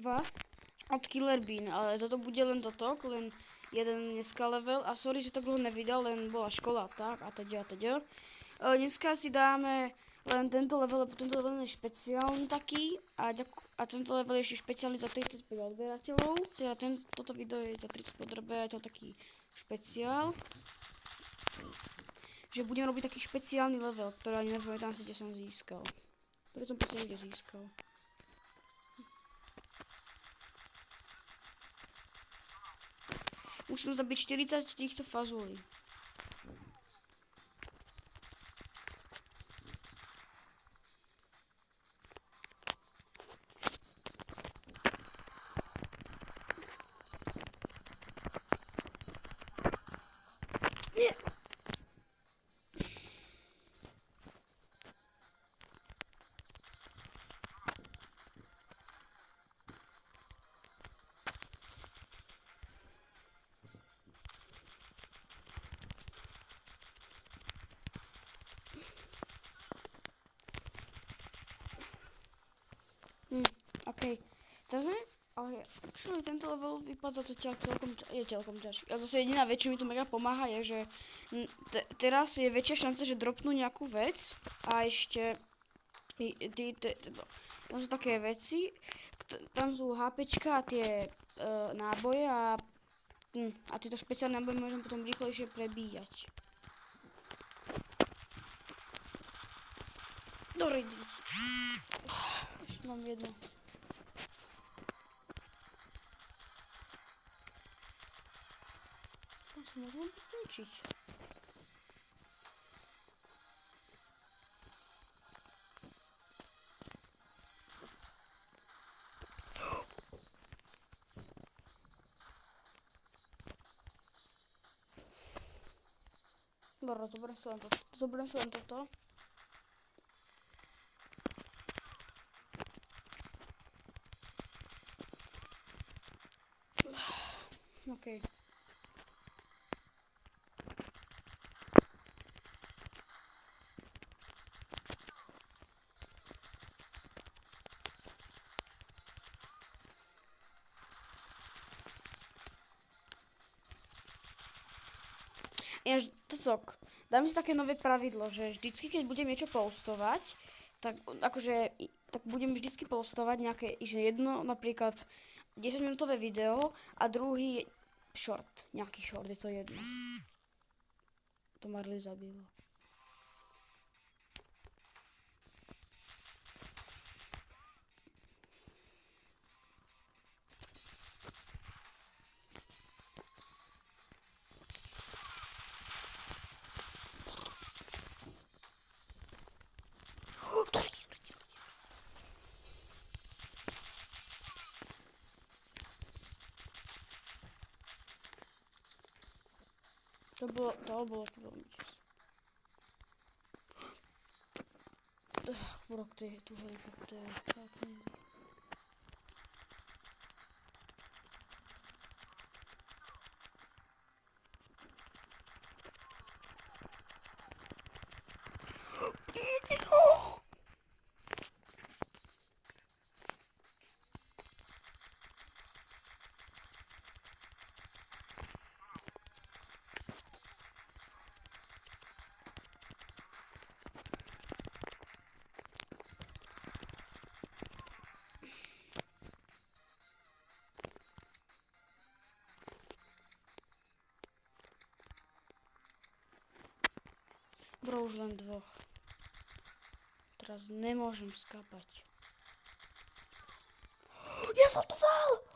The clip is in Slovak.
2 od Killer Bean, ale toto bude len toto, len jeden dneska level a sorry, že to dlho nevydal, len bola škola tak a teď. Dneska si dáme len tento level, lebo tento level je špeciálny taký a tento level je ešte špeciálny za 35 odberateľov, teda toto video je za 30 odberateľov taký špeciál, že budem robiť taký špeciálny level, ktorý ani nepamätám si, kde som získal, ktorý som proste niekde získal. Musím zabiť 40 týchto fazulí. Nie. OK, ale actually tento level vypadá celkom ťažký. A zase jediná vec, čo mi tu mega pomáha, je, že teraz je väčšia šanca, že dropnú nejakú vec a ešte tam sú také veci, tam sú HPčka a tie náboje a tieto špeciálne náboje môžem potom rýchlejšie prebíjať. Dobre, ešte mám jedno. Tam sa môžem zničiť. Dobre, zoberiem si len toto. OK. Dám si také nové pravidlo, že vždycky, keď budem niečo postovať, tak budem vždycky postovať nejaké, že jedno napríklad 10-minútové video a druhý nejaký short, je to jedno. To Marley zabilo. To bolo veľmi čas. Brok, to je tu helikoptér. Tak nie. Bro, už len 2. Teraz nemôžem skapať. Ja som to dal!